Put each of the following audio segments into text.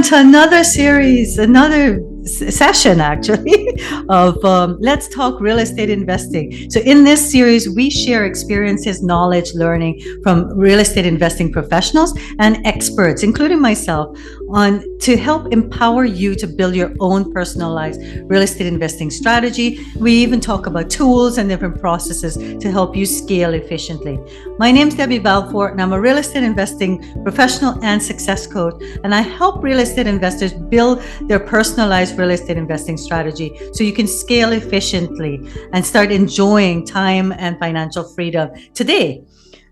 everyone to another series, another session actually of Let's Talk Real Estate Investing. So, in this series, we share experiences, knowledge, learning from real estate investing professionals and experts, including myself, on to help empower you to build your own personalized real estate investing strategy. We even talk about tools and different processes to help you scale efficiently. My name is Debbie Balfour, and I'm a real estate investing professional and success coach. And I help real estate investors build their personalized real estate investing strategy so you can scale efficiently and start enjoying time and financial freedom today.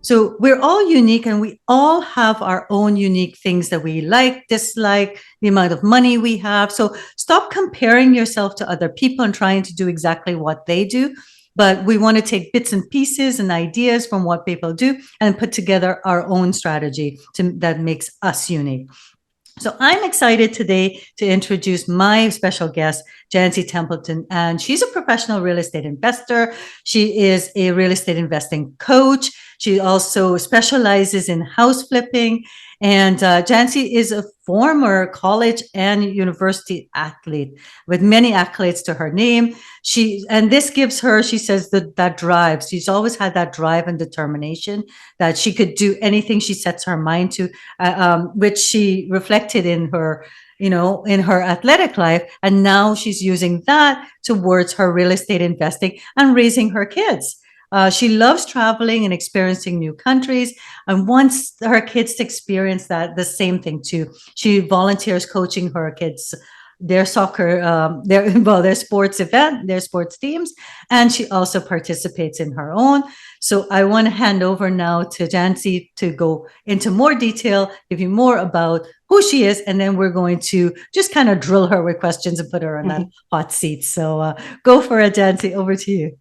So we're all unique and we all have our own unique things that we like, dislike, the amount of money we have. So stop comparing yourself to other people and trying to do exactly what they do. But we want to take bits and pieces and ideas from what people do and put together our own strategy that makes us unique. So I'm excited today to introduce my special guest, Janci Templeman, and she's a professional real estate investor. She is a real estate investing coach. She also specializes in house flipping. And Janci is a former college and university athlete with many accolades to her name. And this gives her, she says, that drive. She's always had that drive and determination that she could do anything she sets her mind to, which she reflected in her in her athletic life. And now she's using that towards her real estate investing and raising her kids. She loves traveling and experiencing new countries and wants her kids to experience the same thing too. She volunteers coaching her kids, their soccer, their sports event, their sports teams, and she also participates in her own. So I want to hand over now to Janci to go into more detail, give you more about who she is, and then we're going to just kind of drill her with questions and put her on that hot seat. So go for it, Janci. Over to you.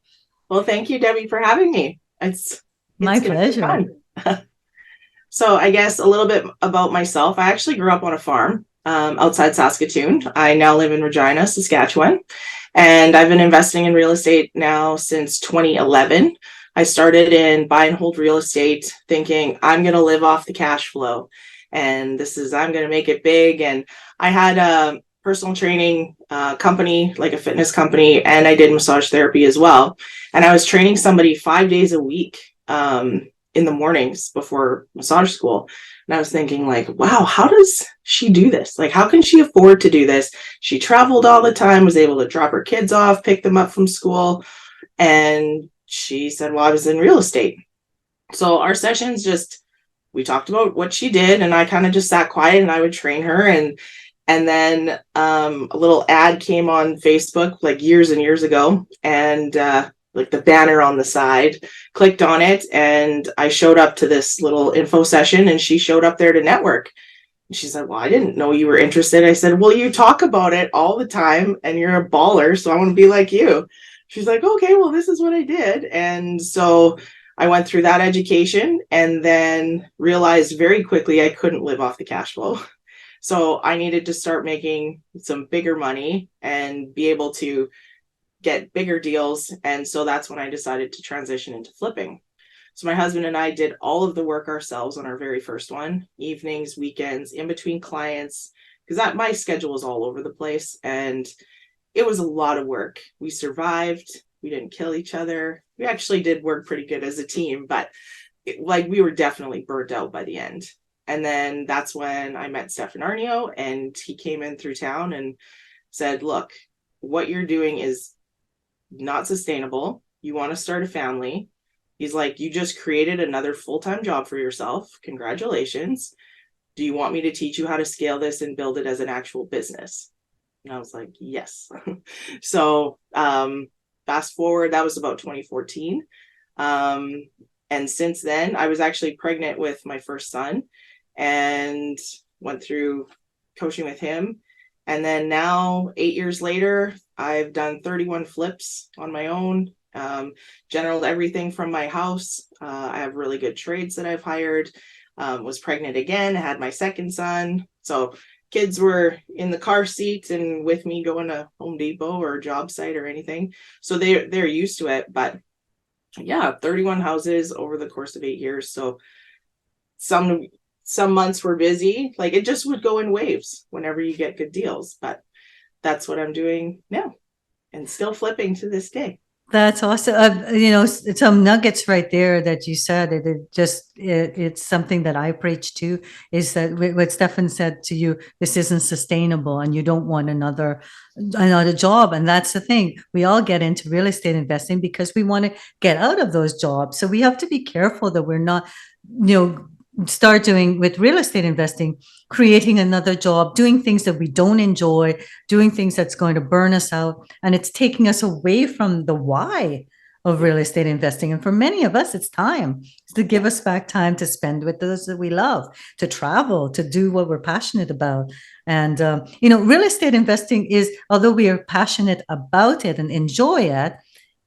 Well, thank you, Debbie, for having me. It's my pleasure. So I guess a little bit about myself. I actually grew up on a farm outside Saskatoon. I now live in Regina, Saskatchewan, and I've been investing in real estate now since 2011. I started in buy and hold real estate thinking I'm going to live off the cash flow and I'm going to make it big. And I had a personal training company, like a fitness company, and I did massage therapy as well. And I was training somebody 5 days a week in the mornings before massage school. And I was thinking like, wow, how does she do this? Like, how can she afford to do this? She traveled all the time, was able to drop her kids off, pick them up from school. And she said, well, I was in real estate. So our sessions we talked about what she did, and I kind of just sat quiet and I would train her. And then a little ad came on Facebook like years and years ago, and like the banner on the side, clicked on it, and I showed up to this little info session, and she showed up there to network. And she said, well, I didn't know you were interested. I said, well, you talk about it all the time and you're a baller, so I want to be like you. She's like, okay, well, this is what I did. And so I went through that education and then realized very quickly I couldn't live off the cash flow. So I needed to start making some bigger money and be able to get bigger deals. And so that's when I decided to transition into flipping. So my husband and I did all of the work ourselves on our very first one, evenings, weekends, in between clients, because my schedule was all over the place. And it was a lot of work. We survived. We didn't kill each other. We actually did work pretty good as a team, but we were definitely burnt out by the end. And then that's when I met Stefan Arnio, and he came in through town and said, look, what you're doing is not sustainable. You want to start a family. He's like, you just created another full-time job for yourself. Congratulations. Do you want me to teach you how to scale this and build it as an actual business? And I was like, yes. So fast forward, that was about 2014. And since then, I was actually pregnant with my first son and went through coaching with him. And then now, 8 years later, I've done 31 flips on my own, general everything from my house. I have really good trades that I've hired, was pregnant again, had my second son. So kids were in the car seat and with me going to Home Depot or a job site or anything. So they're used to it. But yeah, 31 houses over the course of 8 years. So some some months were busy. Like it just would go in waves whenever you get good deals. But that's what I'm doing now and still flipping to this day. That's awesome. Some nuggets right there that you said. It's something that I preach to, is that what Stefan said to you, this isn't sustainable and you don't want another job. And that's the thing. We all get into real estate investing because we want to get out of those jobs. So we have to be careful that we're not, start doing with real estate investing, creating another job, doing things that we don't enjoy, doing things that's going to burn us out. And it's taking us away from the why of real estate investing. And for many of us, it's time. It's to give us back time to spend with those that we love, to travel, to do what we're passionate about. And, real estate investing is, although we are passionate about it and enjoy it,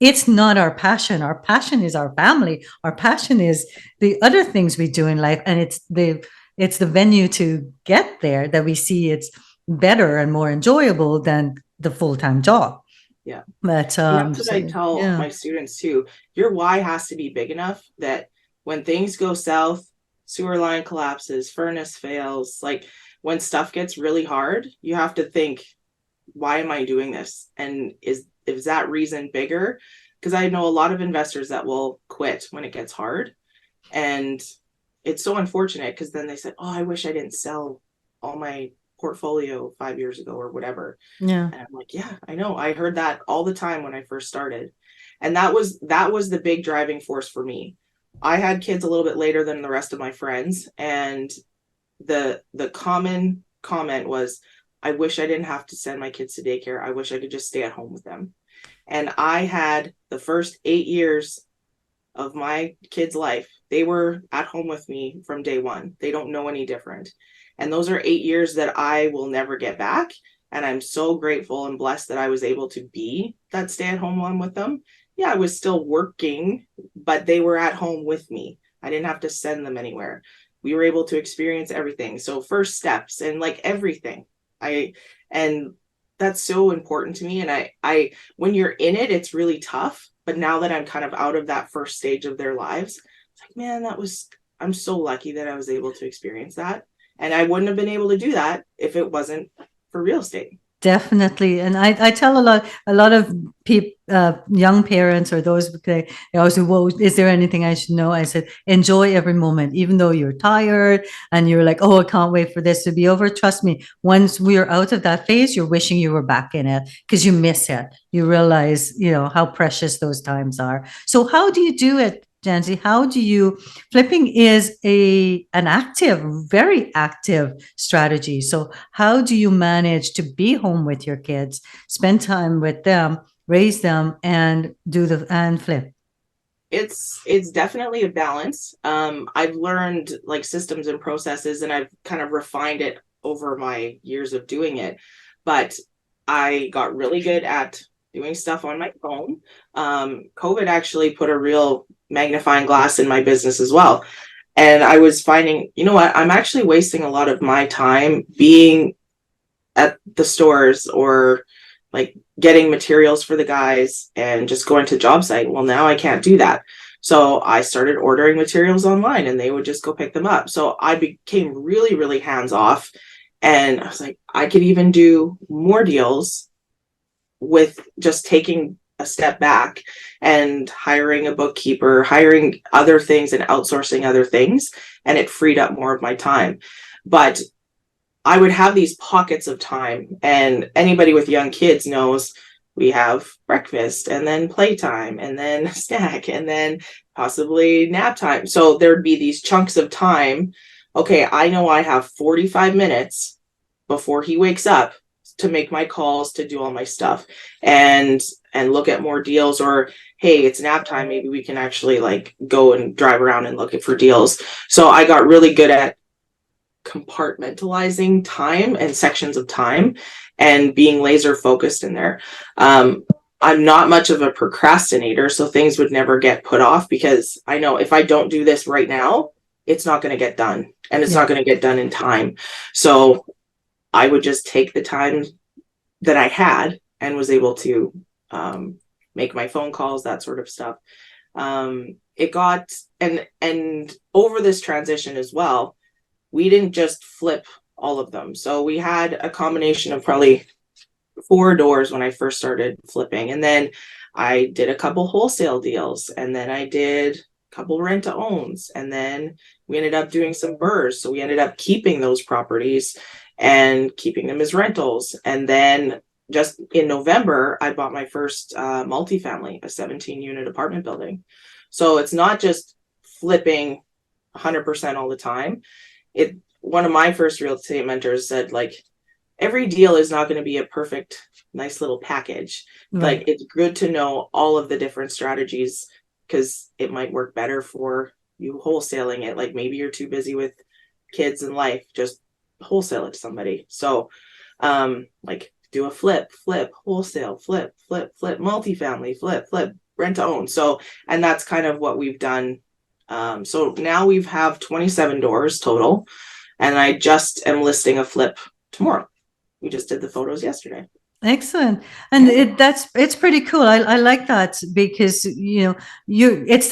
it's not our passion. Our passion is our family. Our passion is the other things we do in life. And it's the venue to get there that we see it's better and more enjoyable than the full-time job. Yeah. But And that's what I tell yeah. my students too. Your why has to be big enough that when things go south, sewer line collapses, furnace fails, like when stuff gets really hard, you have to think, why am I doing this? And is that reason bigger? Because I know a lot of investors that will quit when it gets hard. And it's so unfortunate because then they said, oh, I wish I didn't sell all my portfolio 5 years ago or whatever. Yeah. And I'm like, yeah, I know. I heard that all the time when I first started. And that was the big driving force for me. I had kids a little bit later than the rest of my friends. And the common comment was, I wish I didn't have to send my kids to daycare. I wish I could just stay at home with them. And I had the first 8 years of my kids' life, they were at home with me from day one. They don't know any different. And those are 8 years that I will never get back. And I'm so grateful and blessed that I was able to be that stay-at-home mom with them. Yeah, I was still working, but they were at home with me. I didn't have to send them anywhere. We were able to experience everything. So first steps and like everything. And that's so important to me. And I when you're in it, it's really tough. But now that I'm kind of out of that first stage of their lives, it's like, man, I'm so lucky that I was able to experience that. And I wouldn't have been able to do that if it wasn't for real estate. Definitely. And I tell a lot of young parents or those, they always say, well, is there anything I should know? I said, enjoy every moment, even though you're tired and you're like, oh, I can't wait for this to be over. Trust me, once we're out of that phase, you're wishing you were back in it because you miss it. You realize, how precious those times are. So how do you do it, Janci? How do you, flipping is an active, very active strategy. So how do you manage to be home with your kids, spend time with them, raise them, and flip? It's definitely a balance. I've learned like systems and processes, and I've kind of refined it over my years of doing it. But I got really good at doing stuff on my phone. COVID actually put a real magnifying glass in my business as well. And I was finding, you know what, I'm actually wasting a lot of my time being at the stores or like getting materials for the guys and just going to the job site. Well, now I can't do that. So I started ordering materials online and they would just go pick them up. So I became really, really hands off. And I was like, I could even do more deals with just taking a step back and hiring a bookkeeper, hiring other things and outsourcing other things. And it freed up more of my time. But I would have these pockets of time, and anybody with young kids knows we have breakfast and then playtime and then snack and then possibly nap time. So there'd be these chunks of time. Okay, I know I have 45 minutes before he wakes up to make my calls, to do all my stuff and look at more deals, or hey, it's nap time, maybe we can actually like go and drive around and look for deals. So I got really good at compartmentalizing time and sections of time and being laser focused in there. I'm not much of a procrastinator, so things would never get put off because I know if I don't do this right now, it's not going to get done, and it's not going to get done in time. So I would just take the time that I had and was able to make my phone calls, that sort of stuff. It got, and over this transition as well, we didn't just flip all of them. So we had a combination of probably 4 doors when I first started flipping. And then I did a couple wholesale deals, and then I did a couple rent to owns, and then we ended up doing some burrs. So we ended up keeping those properties and keeping them as rentals. And then just in November, I bought my first multifamily, a 17 unit apartment building. So it's not just flipping 100% all the time. It One of my first real estate mentors said, like, every deal is not going to be a perfect, nice little package. Right. Like, it's good to know all of the different strategies, because it might work better for you wholesaling it. Like, maybe you're too busy with kids and life, just wholesale it to somebody. So, like, do a flip, wholesale, flip, multifamily, flip, rent to own. So, and that's kind of what we've done. So now we have 27 doors total, and I just am listing a flip tomorrow. We just did the photos yesterday. Excellent. And Yeah. it's pretty cool. I like that because it's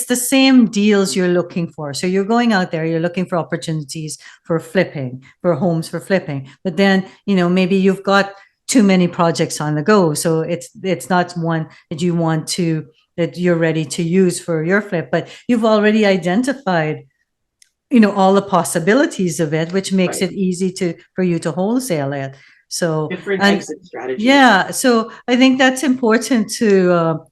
the same deals you're looking for. So you're going out there, you're looking for opportunities for flipping, for homes for flipping. But then, maybe you've got too many projects on the go. So it's not one that you're ready to use for your flip, but you've already identified all the possibilities of it, which makes Right. it easy for you to wholesale it. So, Different and exit strategies. yeah, so I think that's important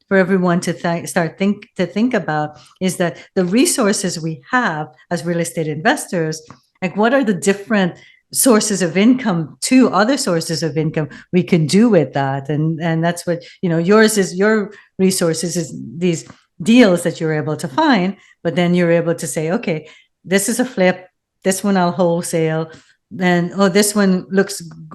for everyone to think about, is that the resources we have as real estate investors, like what are the different sources of income to other sources of income we can do with that, and that's what your resources is these deals that you're able to find, but then you're able to say, okay, this is a flip, this one I'll wholesale, then this one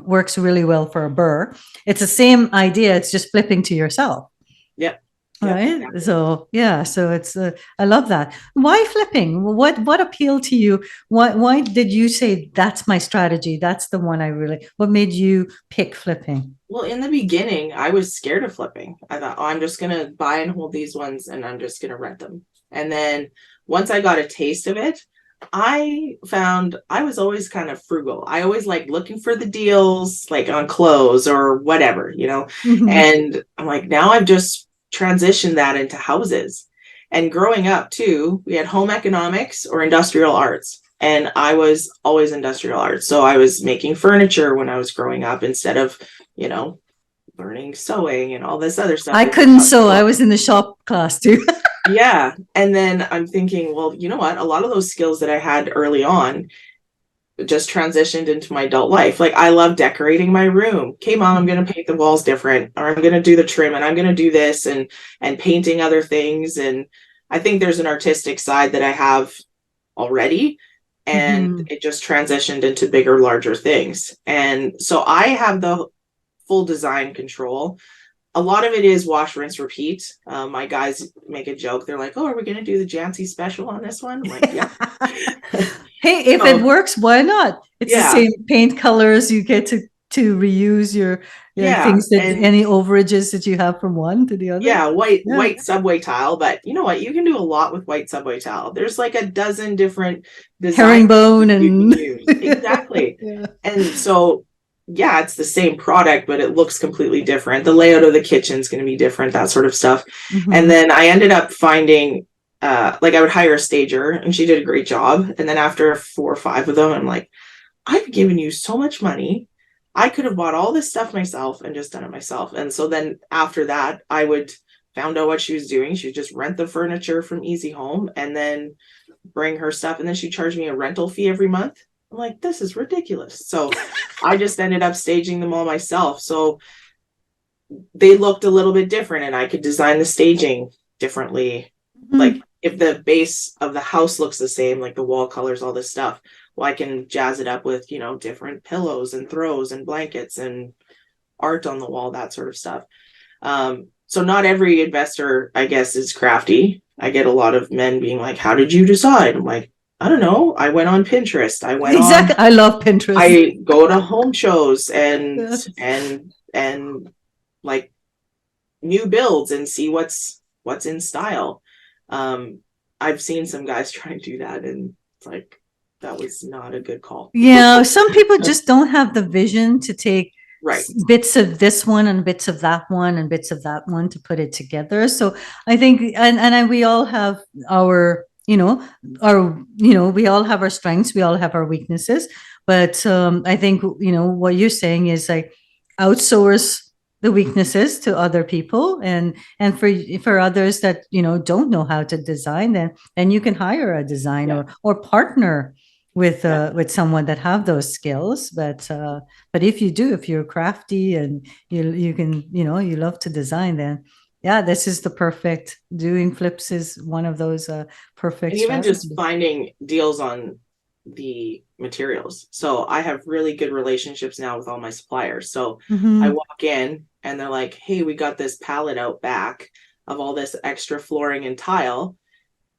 works really well for a burr. It's the same idea, it's just flipping to yourself. Yep. Yep. Right. Exactly. So yeah, so it's I love that. Why flipping? What appealed to you? Why did you say that's my strategy? That's the one what made you pick flipping? Well, in the beginning, I was scared of flipping. I thought, oh, I'm just going to buy and hold these ones and I'm just going to rent them. And then once I got a taste of it, I found I was always kind of frugal. I always like looking for the deals, like on clothes or whatever. Mhm. And I'm like, now I've just transitioned that into houses. And growing up too, we had home economics or industrial arts. And I was always industrial arts. So I was making furniture when I was growing up instead of, you know, learning sewing and all this other stuff. I couldn't sew. I was in the shop class too. Yeah. And then I'm thinking, well, you know what? A lot of those skills that I had early on just transitioned into my adult life. Like, I love decorating my room. Okay, mom, I'm going to paint the walls different, or I'm going to do the trim, and I'm going to do this, and painting other things. And I think there's an artistic side that I have already, and Mhm. it just transitioned into bigger, larger things. And so I have the full design control. A lot of it is wash, rinse, repeat. My guys make a joke. They're like, "Oh, are we going to do the Janci special on this one?" I'm like, "Yeah." Hey, if it So works, why not? It's the yeah, same paint colors. You get to reuse your yeah, things, that and any overages that you have from one to the other. yeah, white Yeah. white subway tile. But you know what? You can do a lot with white subway tile. There's like a dozen different design Herringbone you can and use. Exactly. yeah. And so, yeah, it's the same product, but it looks completely different. The layout of the kitchen is going to be different, that sort of stuff. And Mhm. then I ended up finding, like, I would hire a stager, and she did a great job. And then after 4 or 5 of them, I'm like, I've given you so much money. I could have bought all this stuff myself and just done it myself. And so then after that, I would found out what she was doing. She'd just rent the furniture from Easy Home and then bring her stuff. And then she charged me a rental fee every month. I'm like, this is ridiculous. So I just ended up staging them all myself. So they looked a little bit different, and I could design the staging differently. Like, Mhm. if the base of the house looks the same, like the wall colors, all this stuff, well, I can jazz it up with, different pillows and throws and blankets and art on the wall, that sort of stuff. So not every investor, I guess, is crafty. I get a lot of men being like, how did you decide? I'm like, I don't know. I went on Pinterest. Exactly. I love Pinterest. I go to home shows and Yeah. and and like new builds and see what's in style. Um, I've seen some guys try and do that, and it's like, that was not a good call. Yeah, some people just don't have the vision to take Right. bits of this one and bits of that one and bits of that one to put it together. So I think, we all have our, we all have our strengths, we all have our weaknesses. But I think, what you're saying is like outsource the weaknesses to other people, and for others that don't know how to design, then you can hire a designer, Yeah. or partner with Yeah. with someone that have those skills. But if you do, if you're crafty and you can, you love to design, then yeah, this is the perfect, doing flips is one of those perfect And even just strategies. finding deals on the materials. So I have really good relationships now with all my suppliers. So I Mm-hmm. walk in and they're like, hey, we got this pallet out back of all this extra flooring and tile.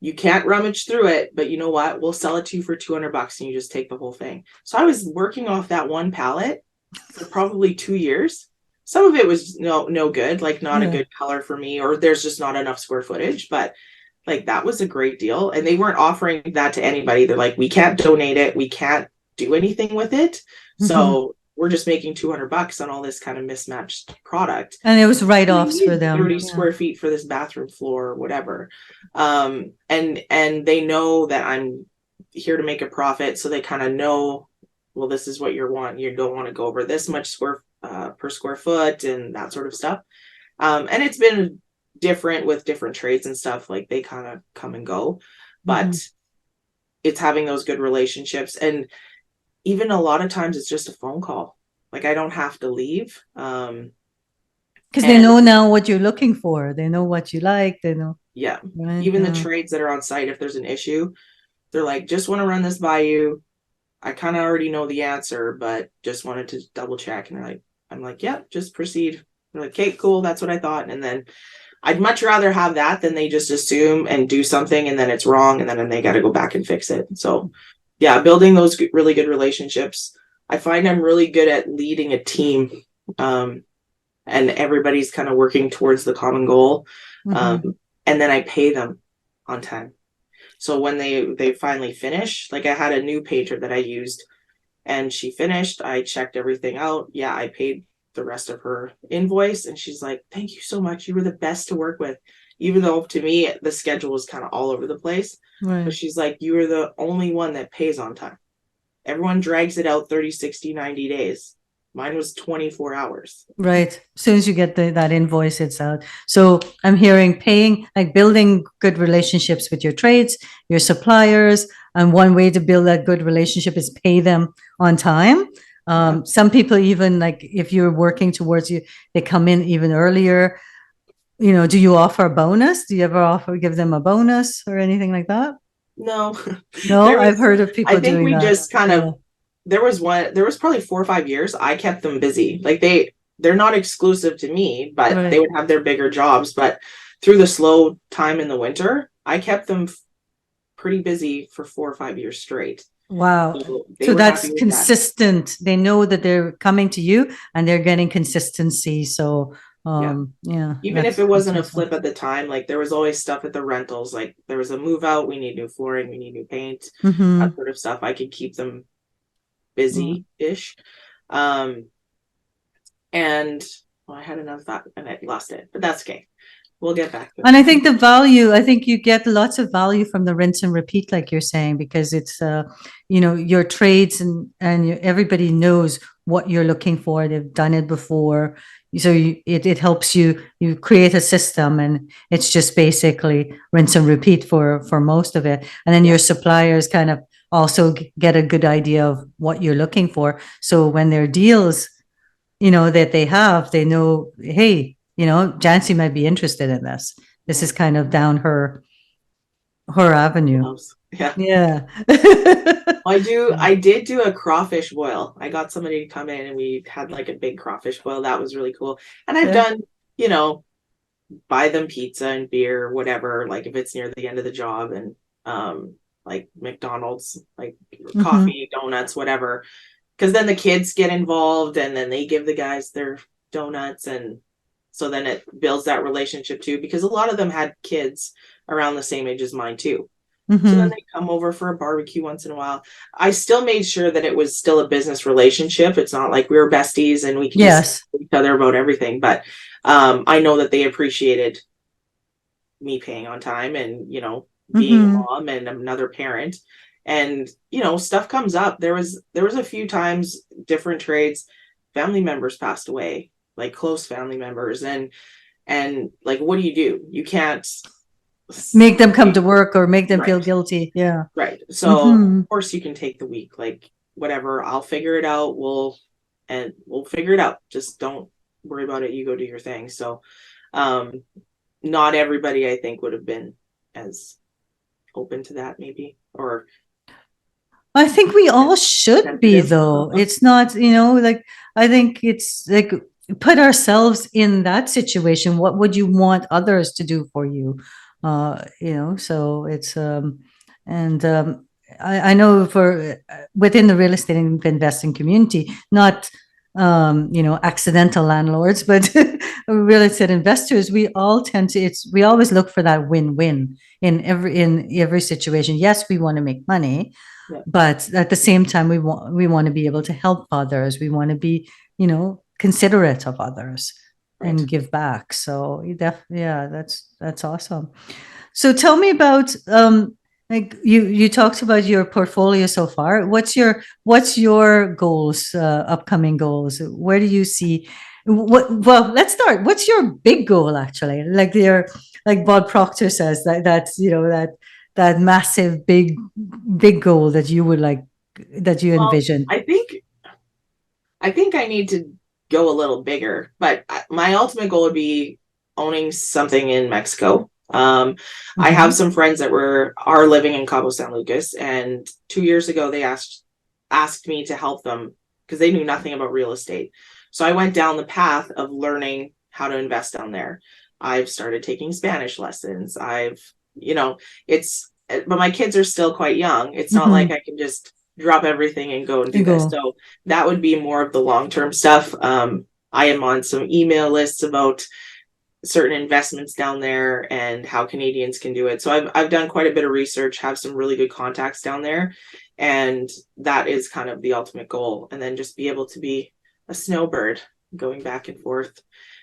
You can't rummage through it, but you know what? We'll sell it to you for $200 and you just take the whole thing. So I was working off that one pallet for probably 2 years. Some of it was no good, like not a Yeah. good color for me, or there's just not enough square footage. But like that was a great deal. And they weren't offering that to anybody. They're like, we can't donate it, we can't do anything with it. Mm-hmm. So we're just making $200 on all this kind of mismatched product. And it was We write-offs for need them. 30 Yeah. square feet for this bathroom floor or whatever. And they know that I'm here to make a profit. So they kind of know, well, this is what you want. You don't want to go over this much per square foot and that sort of stuff. And it's been different with different trades and stuff. Like they kind of come and go, Mm-hmm. but it's having those good relationships. And even a lot of times it's just a phone call. Like I don't have to leave. Because they And know now what you're looking for. They know what you like. They know, yeah, right? even the Yeah. trades that are on site, if there's an issue, they're like, just want to run this by you. I kind of already know the answer, but just wanted to double check. And they're like, I'm like, yeah, just proceed. They're like, okay, cool. That's what I thought. And then I'd much rather have that than they just assume and do something and then it's wrong and then they got to go back and fix it. So, yeah, building those really good relationships. I find I'm really good at leading a team, and everybody's kind of working towards the common goal. Mm-hmm. And then I pay them on time. So when they finally finish, like I had a new painter that I used and she finished, I checked everything out. Yeah, I paid the rest of her invoice and she's like, thank you so much, you were the best to work with. Even though to me the schedule was kind of all over the place, but Right. she's like, you are the only one that pays on time. Everyone drags it out 30, 60, 90 days. Mine was 24 hours. Right. As soon as you get that invoice, it's out. So I'm hearing paying, like building good relationships with your trades, your suppliers. And one way to build that good relationship is pay them on time. Yeah. Some people even, like if you're working towards you, they come in even earlier. Do you offer a bonus? Do you ever give them a bonus or anything like that? No, No, there I've was, heard of I people think doing we that. just kind Yeah. of, there was probably 4 or 5 years I kept them busy. Like they're not exclusive to me, but they Right. would have their bigger jobs. But through the slow time in the winter, I kept them pretty busy for 4 or 5 years straight. Wow. So they So were that's happy with that. consistent. They know that they're coming to you and they're getting consistency. So, Yeah. yeah, Even if that's it wasn't a awesome. flip at the time, like there was always stuff at the rentals. Like there was a move out, we need new flooring, we need new paint, that Mm-hmm. sort of stuff. I could keep them Yeah. busy-ish. Um, and well, I had another thought and I lost it, but that's okay. We'll get back to And I it. think the value, I think you get lots of value from the rinse and repeat, like you're saying, because it's, your trades and everybody knows what you're looking for. They've done it before. So it helps you create a system, and it's just basically rinse and repeat for most of it. And then Yeah. your suppliers kind of also get a good idea of what you're looking for. So when there are deals, that they have, they know, hey, Jancy might be interested in this. This is Mhm. kind of down her avenue. Gloves. Yeah. Yeah. I did do a crawfish boil. I got somebody to come in and we had like a big crawfish boil. That was really cool. And I've Yeah. done, you know, buy them pizza and beer, whatever, like if it's near the end of the job and like McDonald's, like Mm-hmm. coffee, donuts, whatever. Because then the kids get involved and then they give the guys their donuts and so then it builds that relationship too because a lot of them had kids around the same age as mine too. So then Mm-hmm. they come over for a barbecue once in a while. I still made sure that it was still a business relationship. It's not like we were besties and we could just Yes. tell each other about everything. But I know that they appreciated me paying on time and, being a Mm-hmm. mom and another parent. And, stuff comes up. There was a few times different trades, family members passed away, like close family members. And like, what do? You can't. Make them come to work or make them feel Right. guilty. Yeah. Right. So Mm-hmm. of course you can take the week, like whatever. I'll figure it out. We'll figure it out. Just don't worry about it. You go do your thing. So um not everybody I think would have been as open to that maybe or I think we all should be, sensitive. though. It's not, like, I think it's like, put ourselves in that situation. What would you want others to do for you? So it's, and I know for within the real estate investing community, not, accidental landlords, but real estate investors, we all tend to, we always look for that win-win in every situation. Yes, we want to make money, Yeah. but at the same time we want to be able to help others. We want to be, considerate of others Right. and give back. So yeah, that's awesome. So tell me about, like, you talked about your portfolio so far. What's your goals, upcoming goals? Where do you see, well, let's start. What's your big goal, actually? Like Bob Proctor says, that's, that massive big goal that you would like, that you Well, envision. I think I need to go a little bigger, but my ultimate goal would be owning something in Mexico. I have Mm-hmm. some friends that are living in Cabo San Lucas, and 2 years ago they asked me to help them because they knew nothing about real estate. So I went down the path of learning how to invest down there. I've started taking Spanish lessons. It's but my kids are still quite young. It's not like Mm-hmm. I can just drop everything and go and You do this. go. So that would be more of the long-term stuff. I am on some email lists about certain investments down there and how Canadians can do it. So I've done quite a bit of research, have some really good contacts down there, and that is kind of the ultimate goal. And then just be able to be a snowbird going back and forth.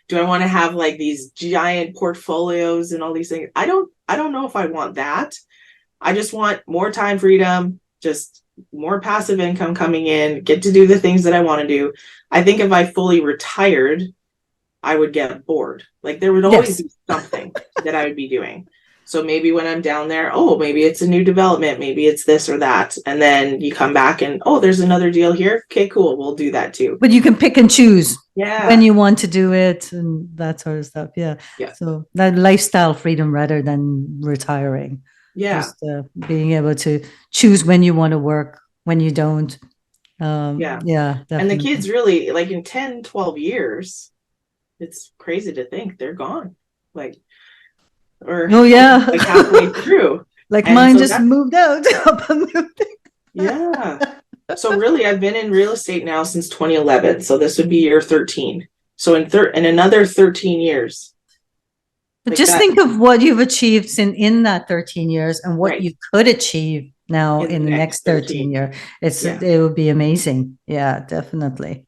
Do I want to have like these giant portfolios and all these things? I don't know if I want that. I just want more time freedom, just more passive income coming in, get to do the things that I want to do. I think if I fully retired, I would get bored. Like there would always Yes. be something that I would be doing. So maybe when I'm down there, oh, maybe it's a new development, maybe it's this or that. And then you come back and, oh, there's another deal here. Okay, cool. We'll do that too. But you can pick and choose when Yeah. you want to do it and that sort of stuff. Yeah. Yeah. So that lifestyle freedom rather than retiring, Yeah. just being able to choose when you want to work, when you don't. Yeah. Yeah, And the definitely. kids really, like in 10, 12 years, it's crazy to think they're gone. Like, or Oh yeah. like halfway through. Like And mine so just that's, moved out. Up and moved. yeah. So really, I've been in real estate now since 2011. So this would be year 13. So in another 13 years, But like just that, think of what you've achieved in that 13 years and what right, you could achieve now in the in the next next 13 13. year. Yeah. It would be amazing. Yeah, definitely.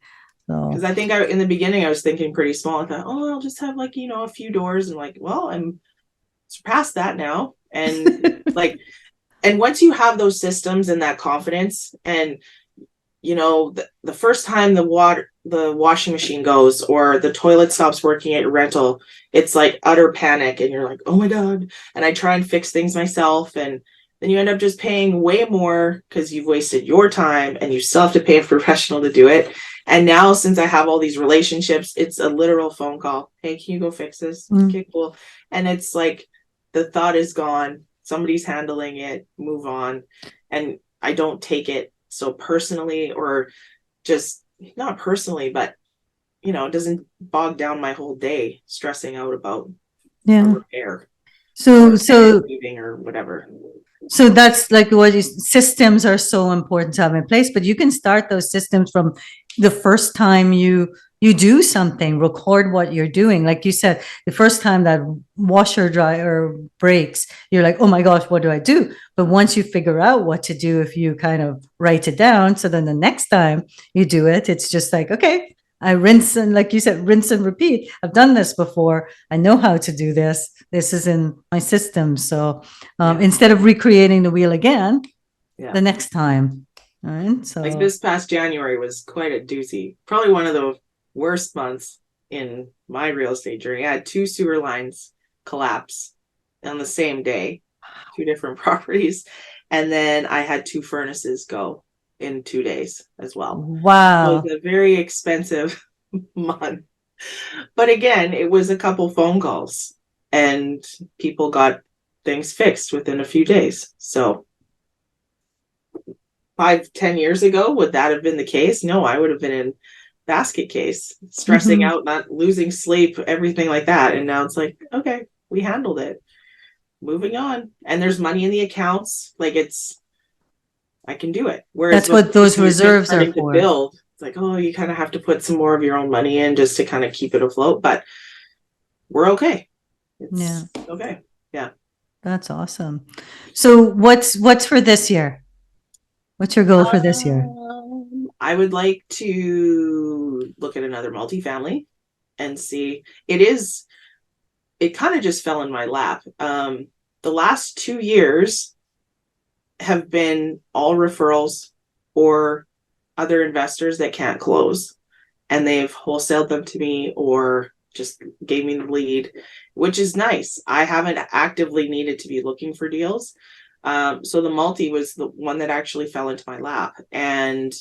Because So I think in the beginning, I was thinking pretty small. I thought, oh, I'll just have like, a few doors. And like, well, I'm surpassed that now. And like, and once you have those systems and that confidence and the first time the washing machine goes or the toilet stops working at your rental, it's like utter panic and you're like, oh my god. And I try and fix things myself, and then you end up just paying way more because you've wasted your time and you still have to pay a professional to do it. And now, since I have all these relationships, it's a literal phone call. Hey, can you go fix this? mm, Okay, cool. And it's like the thought is gone, somebody's handling it, move on. And I don't take it so personally, or just not personally, but it doesn't bog down my whole day stressing out about a yeah. repair or So a tenant so leaving or whatever. so that's like what systems are so important to have in place, but you can start those systems from the first time you do something, record what you're doing. Like you said, the first time that washer dryer breaks, you're like, oh my gosh, what do I do? But once you figure out what to do, if you kind of write it down, so then the next time you do it, it's just like, okay, I rinse and, like you said, rinse and repeat. I've done this before. I know how to do this. This is in my system. So Yeah. instead of recreating the wheel again, Yeah. the next time. All right. Like So this past January was quite a doozy. Probably one of the worst months in my real estate journey. I had 2 sewer lines collapse on the same day, 2 different properties. And then I had 2 furnaces go in 2 days as well. So it wow. was a very expensive month. But again, it was a couple phone calls and people got things fixed within a few days. So 5, 10 years ago, would that have been the case? No, I would have been in basket case, stressing Mhm. out, not losing sleep, everything like that. And now it's like, okay, we handled it. Moving on. And there's money in the accounts. Like I can do it. Whereas That's before, what those when you're just reserves are starting to for. build, it's like, oh, you kind of have to put some more of your own money in just to kind of keep it afloat. But we're okay. Yeah, It's okay. Yeah. that's awesome. So what's for this year? What's your goal for this year? I would like to look at another multifamily and see. It kind of just fell in my lap. The last 2 years have been all referrals or other investors that can't close, and they've wholesaled them to me or just gave me the lead, which is nice. I haven't actively needed to be looking for deals. So the multi was the one that actually fell into my lap. And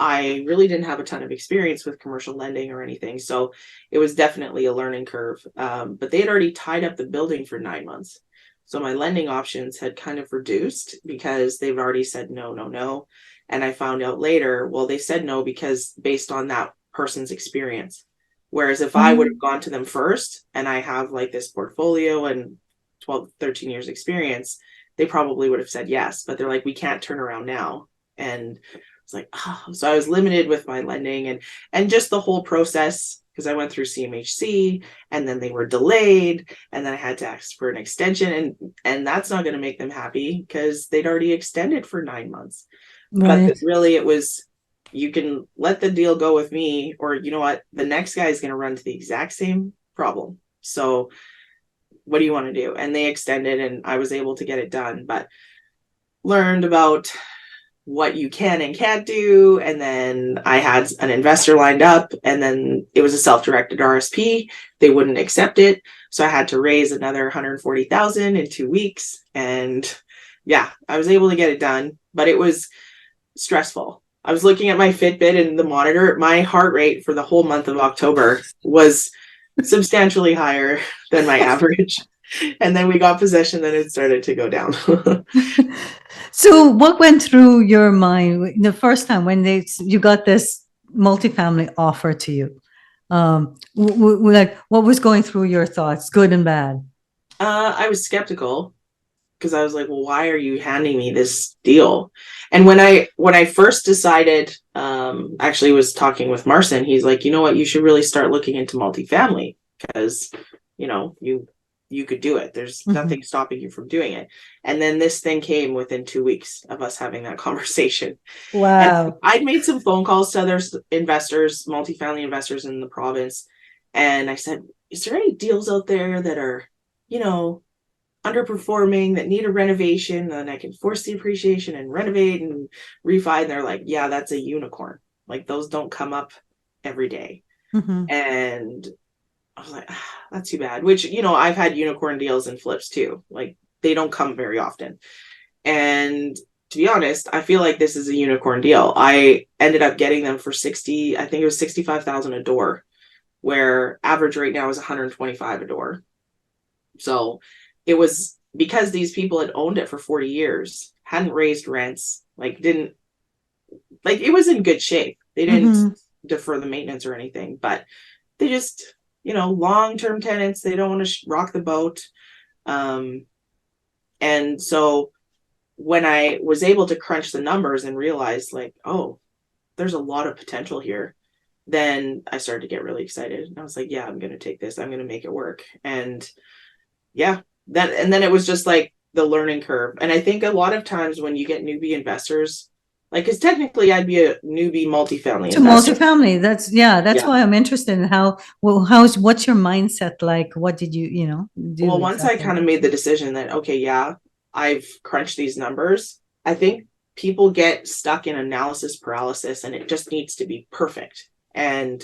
I really didn't have a ton of experience with commercial lending or anything. So it was definitely a learning curve. But they had already tied up the building for 9 months. So my lending options had kind of reduced because they've already said no, no, no. And I found out later, well, they said no because based on that person's experience. Whereas if I would have Mhm. gone to them first and I have like this portfolio and 12, 13 years experience, they probably would have said yes. But they're like, we can't turn around now. And it's like, oh, so I was limited with my lending and just the whole process because I went through CMHC and then they were delayed and then I had to ask for an extension and that's not going to make them happy because they'd already extended for 9 months. But Right. really it was, you can let the deal go with me, or you know what, the next guy is going to run to the exact same problem. So what do you want to do? And they extended and I was able to get it done, but learned about what you can and can't do. And then I had an investor lined up, and then it was a self-directed RSP. They wouldn't accept it. So I had to raise another 140,000 in 2 weeks. And yeah, I was able to get it done, but it was stressful. I was looking at my Fitbit and the monitor. My heart rate for the whole month of October was substantially higher than my average. And then we got possession, then it started to go down. So what went through your mind the first time when you got this multifamily offer to you? Like what was going through your thoughts, good and bad? I was skeptical because I was like, well, why are you handing me this deal? And when I first decided, actually was talking with Marcin, he's like, you know what, you should really start looking into multifamily because, you could do it. There's Mhm. nothing stopping you from doing it. And then this thing came within 2 weeks of us having that conversation. And Wow. I'd made some phone calls to other investors, multifamily investors in the province. And I said, is there any deals out there that are, you know, underperforming that need a renovation, and I can force the appreciation and renovate and refi? And they're like, yeah, that's a unicorn. Like those don't come up every day. Mhm. And I was like, that's too bad. Which, I've had unicorn deals and flips too. Like they don't come very often. And to be honest, I feel like this is a unicorn deal. I ended up getting them for 60, I think it was 65,000 a door, where average right now is 125 a door. So it was because these people had owned it for 40 years, hadn't raised rents, like didn't, like it was in good shape. They didn't Mhm. defer the maintenance or anything, but they just, long-term tenants, they don't want to rock the boat. Um, and so when I was able to crunch the numbers and realize like, oh, there's a lot of potential here. then I started to get really excited. And I was like, yeah, I'm going to take this. I'm going to make it work. And yeah, and then it was just like the learning curve. And I think a lot of times when you get newbie investors, like, because technically I'd be a newbie multifamily To investor. multifamily, that's Yeah. why I'm interested in what's your mindset like? What did you do Well, once I exactly? kind of made the decision that, okay, yeah, I've crunched these numbers, I think people get stuck in analysis paralysis and it just needs to be perfect. And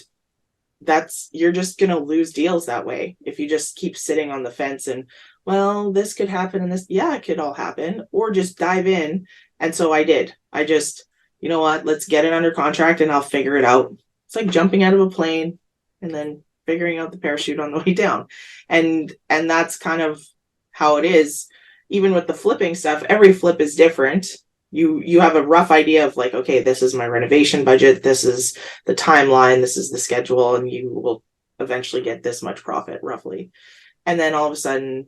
you're just going to lose deals that way if you just keep sitting on the fence and, well, this could happen and this, yeah, it could all happen, or just dive in. And so I did. I just, you know what, let's get it under contract and I'll figure it out. It's like jumping out of a plane and then figuring out the parachute on the way down. And that's kind of how it is. Even with the flipping stuff, every flip is different. You have a rough idea of like, okay, this is my renovation budget, this is the timeline, this is the schedule, and you will eventually get this much profit roughly. And then all of a sudden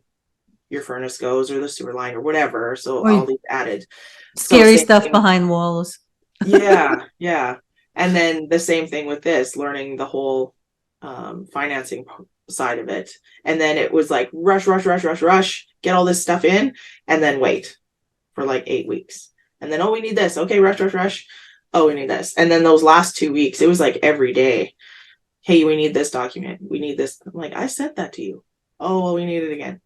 your furnace goes or the sewer line or whatever, so Or all these added. So scary same stuff thing. behind walls. Yeah. And then the same thing with this, learning the whole financing side of it. And then it was like rush, get all this stuff in, and then wait for like 8 weeks. And then, oh, we need this. Okay, rush. Oh, we need this. And then those last 2 weeks, it was like every day. Hey, we need this document. We need this. I'm like, I sent that to you. Oh, well, we need it again.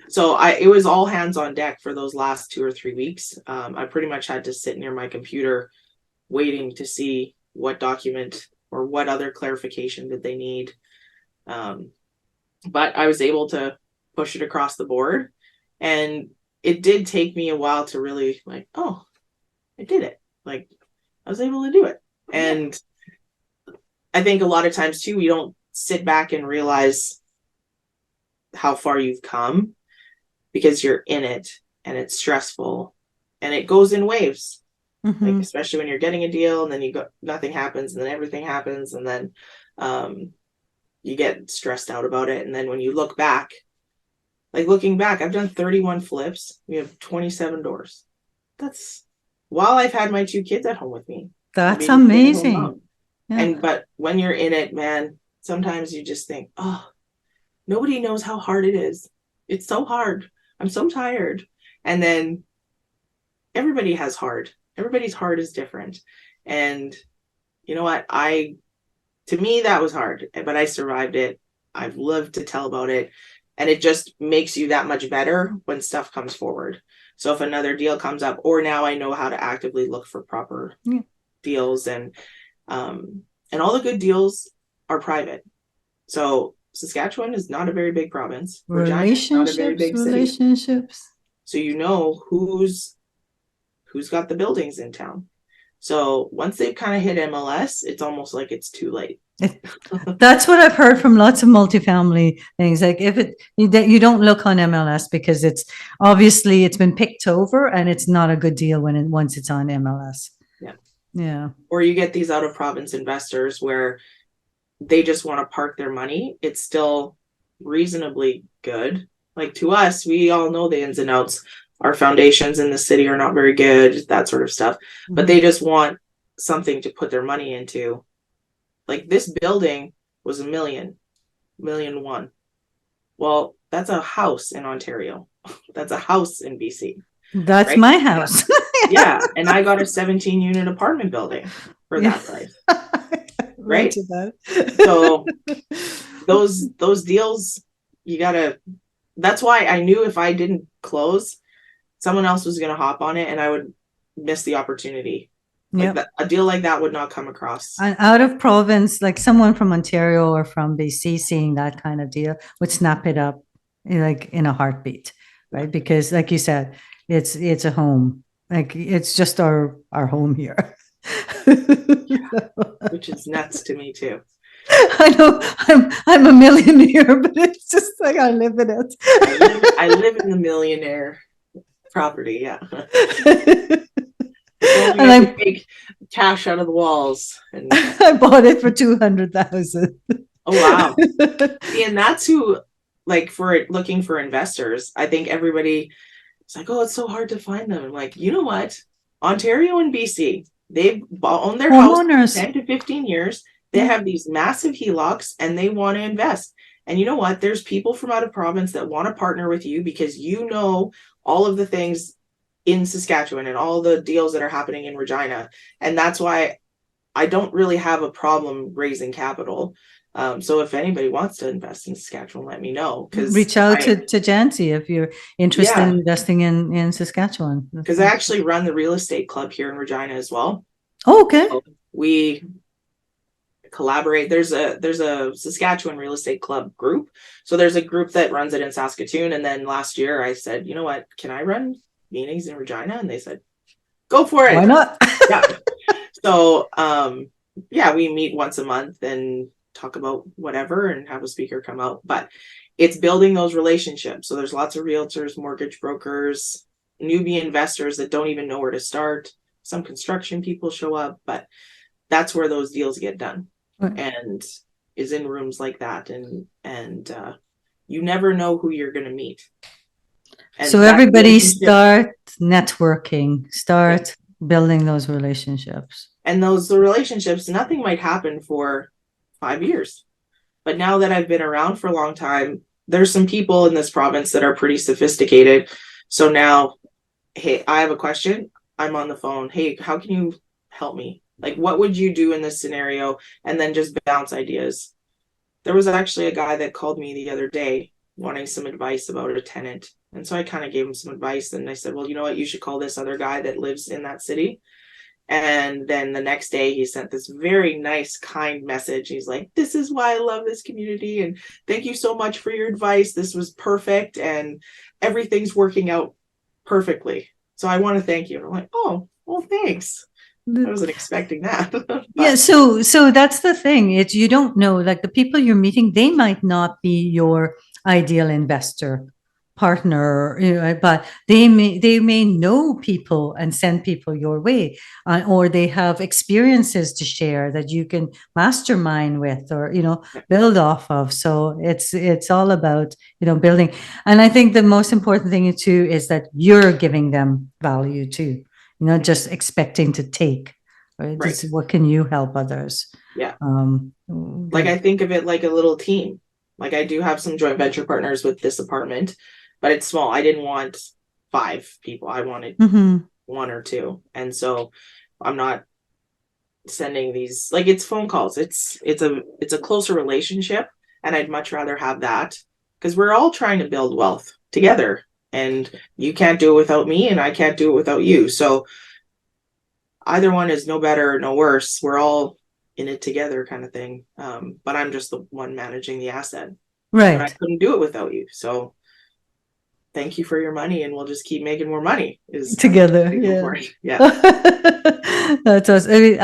So it was all hands on deck for those last 2 or 3 weeks. I pretty much had to sit near my computer waiting to see what document or what other clarification did they need. But I was able to push it across the board. And it did take me a while to really like, oh, I did it. Like, I was able to do it. And I think a lot of times too, we don't sit back and realize how far you've come because you're in it and it's stressful and it goes in waves. Like, especially when you're getting a deal and then nothing happens and then everything happens and then you get stressed out about it. And then when you look back, looking back, I've done 31 flips. We have 27 doors. That's while I've had my 2 kids at home with me. That's amazing. Yeah. But when you're in it, man, sometimes you just think, oh, nobody knows how hard it is. It's so hard. I'm so tired. And then everybody has hard. Everybody's heart is different. And you know what? To me, that was hard, but I survived it. I've lived to tell about it. And it just makes you that much better when stuff comes forward. So if another deal comes up, or now I know how to actively look for proper deals, and all the good deals are private. So Saskatchewan is not a very big province. Relationships, not a very big city. So you know who's got the buildings in town. So once they've kind of hit MLS, it's almost like it's too late. That's what I've heard from lots of multifamily things. Like if you don't look on MLS because it's obviously it's been picked over and it's not a good deal once it's on MLS. Yeah. Or you get these out of province investors where they just want to park their money. It's still reasonably good. Like to us, we all know the ins and outs. Our foundations in the city are not very good, that sort of stuff. But they just want something to put their money into. Like this building was $1 million. Well, that's a house in Ontario. That's a house in BC. That's right? My house. Yeah. And I got a 17-unit apartment building for that price. Right? So those deals, that's why I knew if I didn't close, someone else was going to hop on it and I would miss the opportunity. A deal like that would not come across. And out of province, like someone from Ontario or from BC seeing that kind of deal would snap it up like in a heartbeat, right? Because like you said, it's a home. Like it's just our home here. Which is nuts to me too. I know I'm a millionaire, but it's just like I live in it. I live in the millionaire property, yeah. And I take cash out of the walls. And I bought it for $200,000. Oh wow! And that's who, like, for looking for investors. I think everybody is like, oh, it's so hard to find them. I'm like, you know what? Ontario and BC, They've owned their house for Homeowners. 10 to 15 years. They Yeah. have these massive HELOCs and they want to invest. And you know what? There's people from out of province that want to partner with you because you know all of the things in Saskatchewan and all the deals that are happening in Regina. And that's why I don't really have a problem raising capital. So if anybody wants to invest in Saskatchewan, let me know. Reach out to Janci if you're interested in investing in Saskatchewan. Because I actually run the real estate club here in Regina as well. Oh, okay. So we collaborate. There's a Saskatchewan real estate club group. So there's a group that runs it in Saskatoon. And then last year I said, you know what, can I run meetings in Regina? And they said, go for it. Why not? Yeah. So yeah, we meet once a month and talk about whatever and have a speaker come out. But it's building those relationships. So there's lots of realtors, mortgage brokers, newbie investors that don't even know where to start. Some construction people show up, but that's where those deals get done. Right. And is in rooms like that. And you never know who you're going to meet. And so everybody start networking, start building those relationships. And those relationships, nothing might happen for 5 years. But now that I've been around for a long time, there's some people in this province that are pretty sophisticated. So now, hey, I have a question. I'm on the phone. Hey, how can you help me? Like, what would you do in this scenario? And then just bounce ideas. There was actually a guy that called me the other day wanting some advice about a tenant. And so I kind of gave him some advice. And I said, well, you know what? You should call this other guy that lives in that city. And then the next day he sent this very nice, kind message. He's like, this is why I love this community. And thank you so much for your advice. This was perfect. And everything's working out perfectly. So I want to thank you. And I'm like, oh, well, thanks. I wasn't expecting that. Yeah. So that's the thing. It's, you don't know, like the people you're meeting, they might not be your ideal investor partner, you know, but they may know people and send people your way, or they have experiences to share that you can mastermind with, or build off of. So it's all about building. And I think the most important thing too is that you're giving them value too, not just expecting to take. Right? Just what can you help others? Yeah. Like I think of it like a little team. Like I do have some joint venture partners with this apartment, but it's small. I didn't want 5 people. I wanted 1 or 2. And so I'm not sending these, like, it's phone calls. It's a closer relationship. And I'd much rather have that because we're all trying to build wealth together, and you can't do it without me and I can't do it without you. So either one is no better or no worse. We're all in it together kind of thing. But I'm just the one managing the asset. Right. But I couldn't do it without you. So thank you for your money, and we'll just keep making more money together. Yeah. That's awesome. I mean,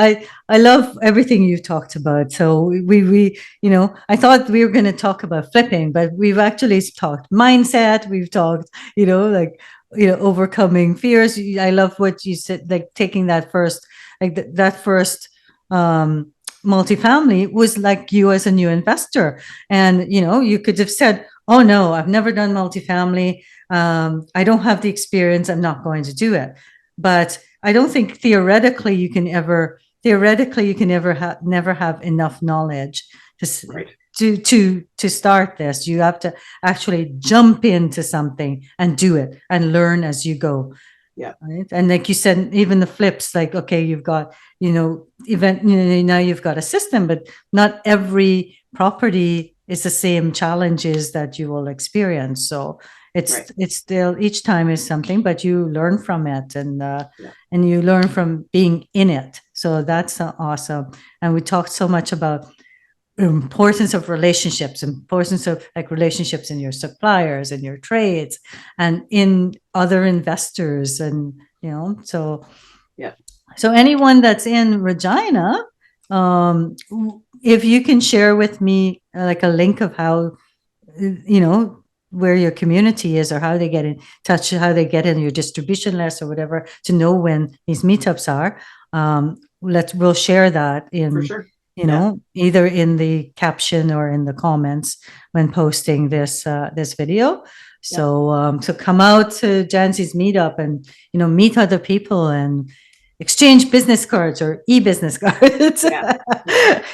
I love everything you've talked about. So we I thought we were going to talk about flipping, but we've actually talked mindset. We've talked, overcoming fears. I love what you said, like taking that first, that first multifamily was like you as a new investor. And, you could have said, oh no, I've never done multifamily. I don't have the experience. I'm not going to do it. But I don't think theoretically you can never have enough knowledge to start this. You have to actually jump into something and do it and learn as you go. Yeah. Right. And like you said, even the flips, like, okay, you've got, now you've got a system, but not every property is the same challenges that you will experience. So it's still, each time is something, but you learn from it, and you learn from being in it. So that's awesome. And we talked so much about importance of relationships, importance of relationships in your suppliers and your trades and in other investors, and so anyone that's in Regina, if you can share with me like a link of how where your community is, or how they get in touch, how they get in your distribution list or whatever, to know when these meetups are, we'll share that in for sure. Either in the caption or in the comments when posting this video. So come out to Janci's meetup and meet other people and exchange business cards or e-business cards. Yeah.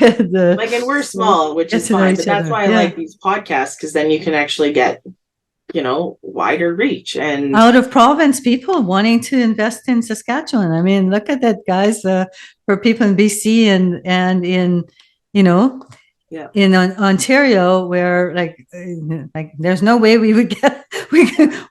Like, and we're small, which Get is to know fine, but each that's other. why I Yeah. like these podcasts, because then you can actually get, wider reach. And Out of province people wanting to invest in Saskatchewan. I mean, look at that, guys. For people in BC and in, you know, yeah, in Ontario, where like there's no way we would get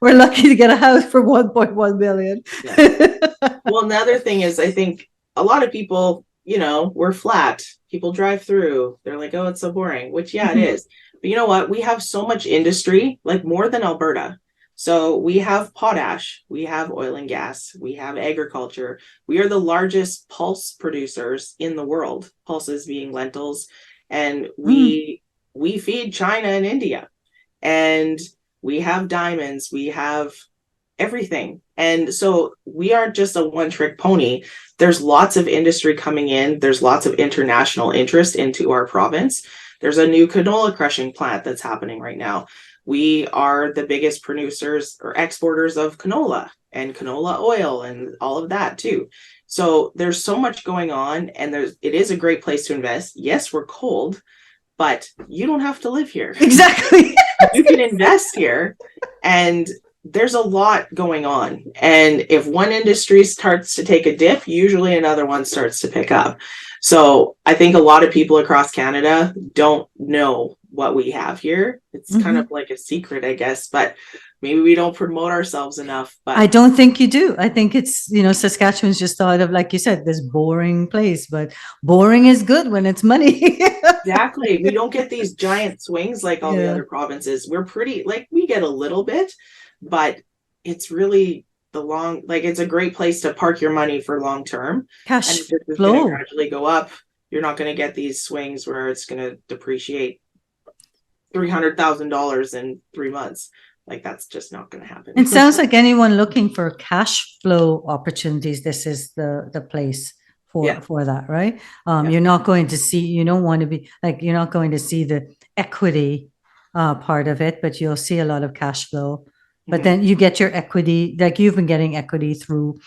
we're lucky to get a house for 1.1 million. yeah. Well, another thing is, I think a lot of people, we're flat. People drive through. They're like, oh, it's so boring, which, yeah, it is. But you know what? We have so much industry, like more than Alberta. So we have potash, we have oil and gas, we have agriculture. We are the largest pulse producers in the world, pulses being lentils. And we feed China and India. And we have diamonds, we have everything. And so we aren't just a one trick pony. There's lots of industry coming in. There's lots of international interest into our province. There's a new canola crushing plant that's happening right now. We are the biggest producers or exporters of canola and canola oil and all of that too. So there's so much going on, and it is a great place to invest. Yes, we're cold, but you don't have to live here. Exactly. You can invest here, and there's a lot going on. And if one industry starts to take a dip, usually another one starts to pick up. So I think a lot of people across Canada don't know what we have here. It's kind of like a secret, I guess, but maybe we don't promote ourselves enough. But I don't think you do. I think it's, Saskatchewan's just thought of, like you said, this boring place, but boring is good when it's money. exactly, we don't get these giant swings like all the Yeah. other provinces. We're pretty, like, we get a little bit, but it's really it's a great place to park your money for long term. And Cash it's just going to flow. gradually go up. You're not going to get these swings where it's going to depreciate $300,000 in 3 months. Like, that's just not going to happen. It sounds like anyone looking for cash flow opportunities, this is the place Yeah. for that, right? Yeah. You're not going to see, you don't want to be like, you're not going to see the equity part of it, but you'll see a lot of cash flow. But then you get your equity, like you've been getting equity through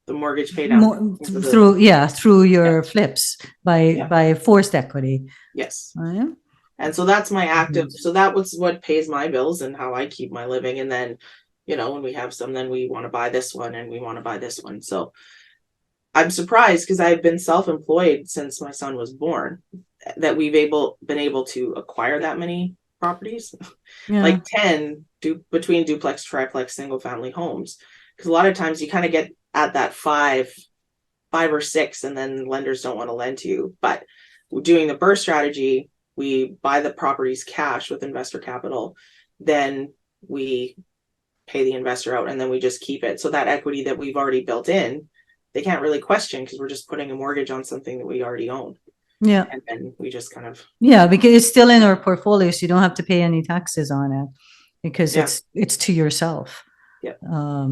the mortgage pay down. through your flips by forced equity. Yes. Yeah. And so that's my active. So that was what pays my bills and how I keep my living. And then, when we have some, then we want to buy this one and we want to buy this one. So I'm surprised, because I've been self-employed since my son was born, that we've been able to acquire that many properties. Yeah. Like 10 between duplex, triplex, single family homes. Because a lot of times you kind of get at that five or six, and then lenders don't want to lend to you. But doing the BRRRR strategy, we buy the properties cash with investor capital, then we pay the investor out, and then we just keep it. So that equity that we've already built in, they can't really question, because we're just putting a mortgage on something that we already own. Yeah. And then we just kind of. Yeah, because it's still in our portfolio, so you don't have to pay any taxes on it, because it's to yourself. Yeah.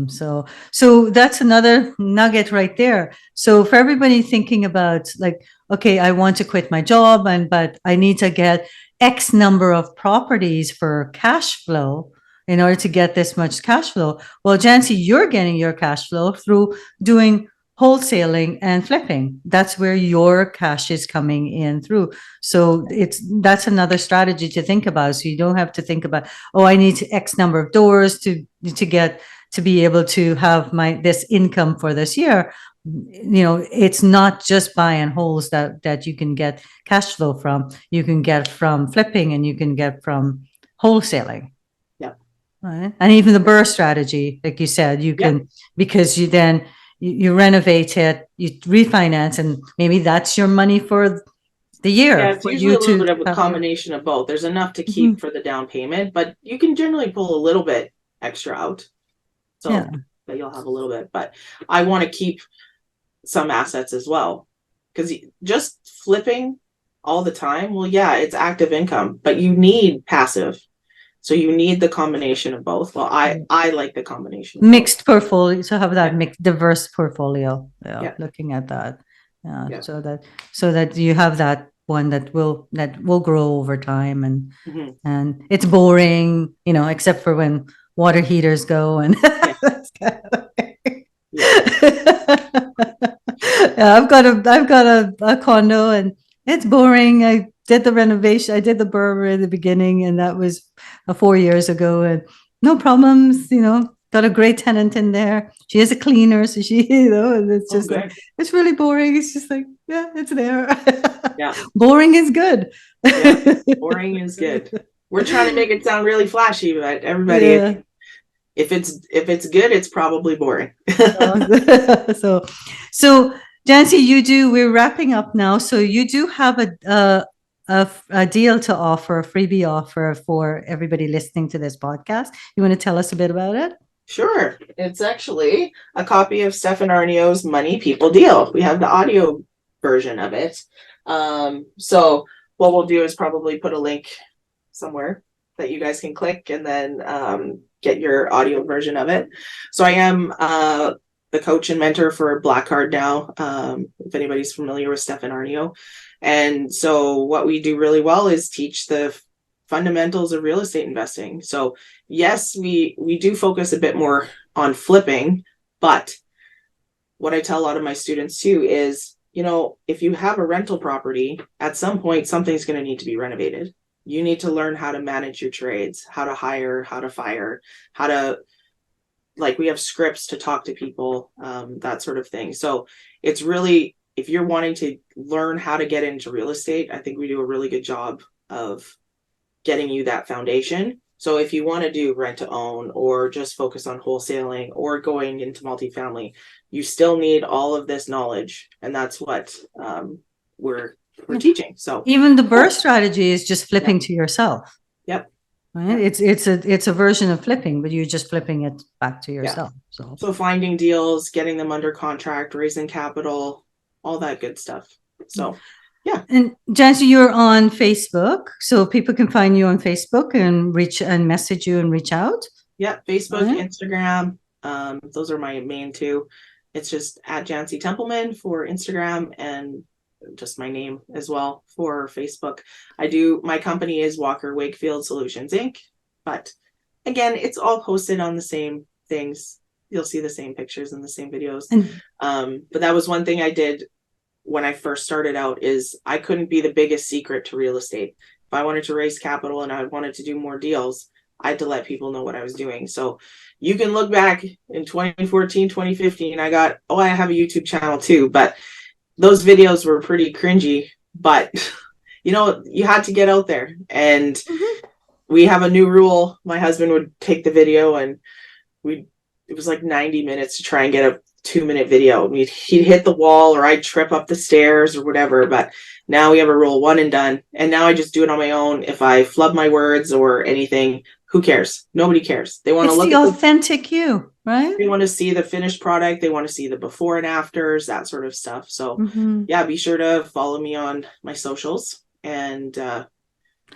So that's another nugget right there. So for everybody thinking about, like, okay, I want to quit my job, but I need to get X number of properties for cash flow in order to get this much cash flow. Well, Janci, you're getting your cash flow through doing wholesaling and flipping. That's where your cash is coming in through. So that's another strategy to think about. So you don't have to think about, oh, I need X number of doors to be able to have this income for this year. It's not just buy and holds that you can get cash flow from. You can get from flipping, and you can get from wholesaling. Yeah. Right. And even the BRRRR strategy, like you said, you can, because you renovate it, you refinance, and maybe that's your money for the year. Yeah, it's usually a little bit of a combination of both. There's enough to keep for the down payment, but you can generally pull a little bit extra out. So that you'll have a little bit, but I want to keep some assets as well, because just flipping all the time, well, yeah, it's active income, but you need passive. So you need the combination of both. Well, I like the combination. Mixed portfolio, so have that mixed, diverse portfolio. Looking at that, so that you have that one that will grow over time, and it's boring, except for when water heaters go and. Yeah, I've got a condo and it's boring. I did the renovation. I did the burr in the beginning, and that was 4 years ago, and no problems. Got a great tenant in there. She is a cleaner, so she, and it's Oh, just like good. it's really boring. It's just like, yeah, it's there. Yeah. Boring is good. Yeah. Boring is good. We're trying to make it sound really flashy, but everybody, Yeah. if it's good, it's probably boring. So, so Janci, we're wrapping up now. So you do have a deal to offer, a freebie offer for everybody listening to this podcast. You want to tell us a bit about it? Sure. It's actually a copy of Stefan Arnio's Money People Deal. We have the audio version of it. So what we'll do is probably put a link somewhere that you guys can click and then get your audio version of it. So I am the coach and mentor for Black Card now, if anybody's familiar with Stefan Arnio. And so what we do really well is teach the fundamentals of real estate investing. So yes, we do focus a bit more on flipping, but what I tell a lot of my students too is, if you have a rental property, at some point something's going to need to be renovated. You need to learn how to manage your trades, how to hire, how to fire, how to, like, we have scripts to talk to people, that sort of thing. So it's really, if you're wanting to learn how to get into real estate, I think we do a really good job of getting you that foundation. So if you want to do rent to own or just focus on wholesaling or going into multifamily, you still need all of this knowledge. And that's what we're teaching. So even the burr strategy is just flipping to yourself. Yep. Right? Yep. It's a version of flipping, but you're just flipping it back to yourself. Yeah. So finding deals, getting them under contract, raising capital, all that good stuff. So yeah. And Janci, you're on Facebook, so people can find you on Facebook and message you and reach out. Yeah, Facebook, Instagram. Those are my main two. It's just at Janci Templeman for Instagram and just my name as well for Facebook. My company is Walker Wakefield Solutions Inc. But again, it's all posted on the same things. You'll see the same pictures and the same videos. But that was one thing I did when I first started out, is I couldn't be the biggest secret to real estate. If I wanted to raise capital and I wanted to do more deals, I had to let people know what I was doing. So you can look back in 2014, 2015, I have a YouTube channel too, but those videos were pretty cringy, but you had to get out there. And we have a new rule. My husband would take the video and it was like 90 minutes to try and get a 2-minute video. He'd hit the wall or I'd trip up the stairs or whatever. But now we have a rule, one and done. And now I just do it on my own. If I flub my words or anything, who cares? Nobody cares. They want to look at the authentic you, right? They want to see the finished product. They want to see the before and afters, that sort of stuff. So yeah, be sure to follow me on my socials, and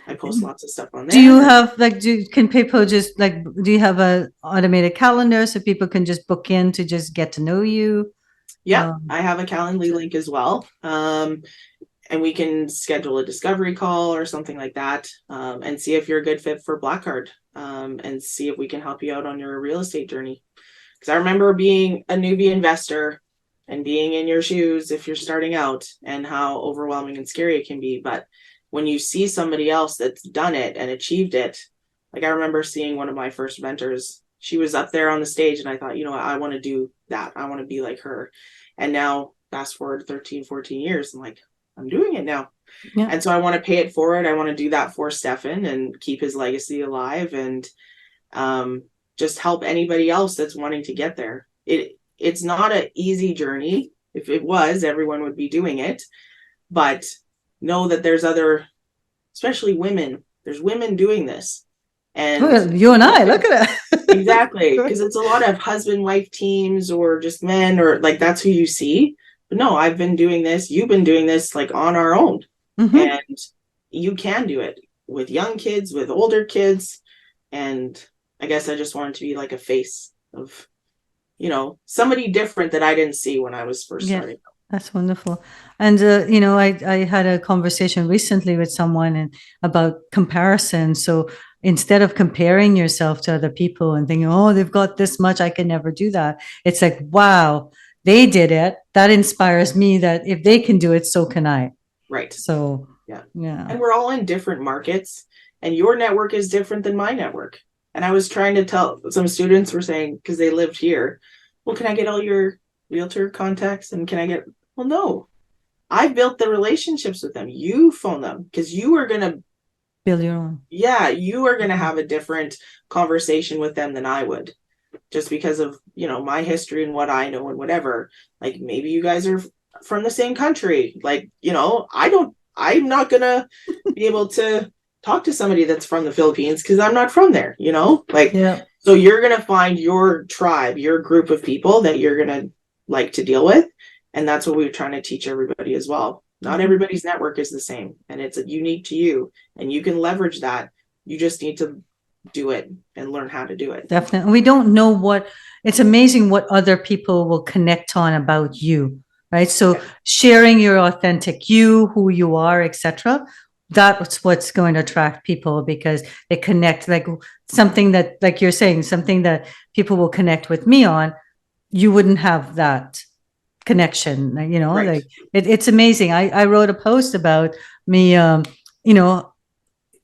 I post lots of stuff on there. Do you have can people just do you have a automated calendar so people can just book in to just get to know you? Yeah, I have a Calendly link as well. And we can schedule a discovery call or something like that, and see if you're a good fit for Black Card, and see if we can help you out on your real estate journey. Because I remember being a newbie investor and being in your shoes if you're starting out, and how overwhelming and scary it can be. But when you see somebody else that's done it and achieved it, like I remember seeing one of my first mentors, she was up there on the stage and I thought, I want to do that. I want to be like her. And now fast forward 13, 14 years, I'm like, I'm doing it now. Yeah. And so I want to pay it forward. I want to do that for Stefan and keep his legacy alive, and just help anybody else that's wanting to get there. It's not an easy journey. If it was, everyone would be doing it. But know that there's other, especially women, there's women doing this. And you and I, look at it. Exactly. Because it's a lot of husband-wife teams or just men, or like that's who you see. But no, I've been doing this. You've been doing this like on our own. And you can do it with young kids, with older kids. And I guess I just wanted to be like a face of, somebody different that I didn't see when I was first starting. That's wonderful. And, I had a conversation recently with someone about comparison. So instead of comparing yourself to other people and thinking, oh, they've got this much, I can never do that. It's like, wow, they did it, that inspires me that if they can do it, so can I. Right. So, Yeah. yeah. And we're all in different markets, and your network is different than my network. And I was trying to tell some students were saying, because they lived here, well, can I get all your realtor contacts? And can I get, well, no, I built the relationships with them. You phone them because you are going to, Build your own. yeah, you are going to have a different conversation with them than I would, just because of, you know, my history and what I know and whatever. Like maybe you guys are from the same country. Like, you know, I'm not going to be able to talk to somebody that's from the Philippines because I'm not from there, you know? Like, Yeah. so you're going to find your tribe, your group of people that you're going to like to deal with. And that's what we're trying to teach everybody as well. Not everybody's network is the same, and it's unique to you, and you can leverage that. You just need to do it and learn how to do it. Definitely. We don't know what, it's amazing what other people will connect on about you, right? So Yeah. sharing your authentic you, who you are, etc. That's what's going to attract people because they connect, like something that, like you're saying, something that people will connect with me on. You wouldn't have that connection, you know, Right. like it's amazing. I wrote a post about me, you know,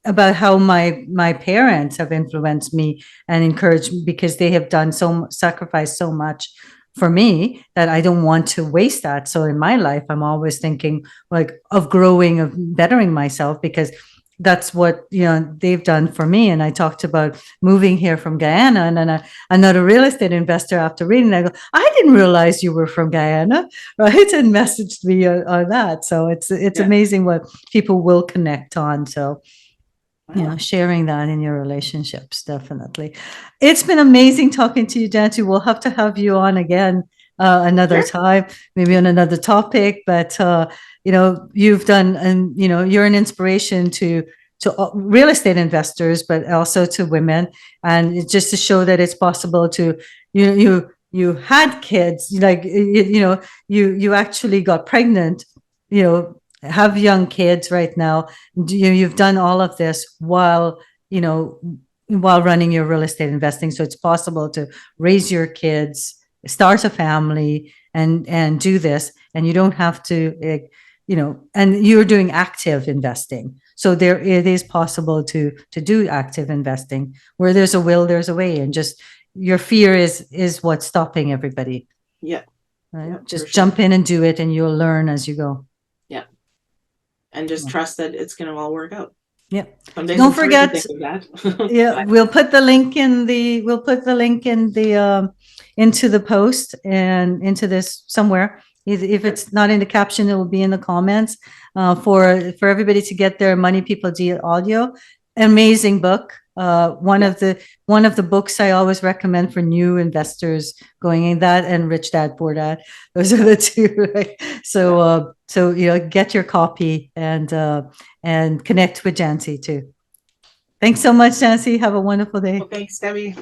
about how my parents have influenced me and encouraged me because they have done sacrificed so much for me that I don't want to waste that. So in my life, I'm always thinking like of growing, of bettering myself because that's what, you know, they've done for me. And I talked about moving here from Guyana, and then another real estate investor after reading that, I go, I didn't realize you were from Guyana, right? And messaged me on that. So it's Yeah. amazing what people will connect on. So you Wow. know, sharing that in your relationships, definitely. It's been amazing talking to you, Janci. We'll have to have you on again another Sure. time, maybe on another topic. But you know, you've done, and you know, you're an inspiration to real estate investors, but also to women, and it's just to show that it's possible to you had kids, like you know, you actually got pregnant, you know, have young kids right now. You've done all of this while, you know, while running your real estate investing. So it's possible to raise your kids, start a family, and do this, and you don't have to, you know, and you're doing active investing. So there, it is possible to do active investing. Where there's a will, there's a way, and just your fear is what's stopping everybody. Yeah. Right? Yeah, Just for sure. jump in and do it, and you'll learn as you go. Yeah. And just trust that it's going to all work out. Yeah. Some days Don't it's hard to forget, think of that. yeah, But we'll put the link in the into the post and into this somewhere. If it's not in the caption, it will be in the comments for everybody to get their Money People Deal audio. Amazing book. yeah. One of the books I always recommend for new investors going in, that and Rich Dad Poor Dad. Those are the two. Right? So so you know, get your copy and connect with Janci too. Thanks so much, Janci. Have a wonderful day. Well, thanks, Debbie.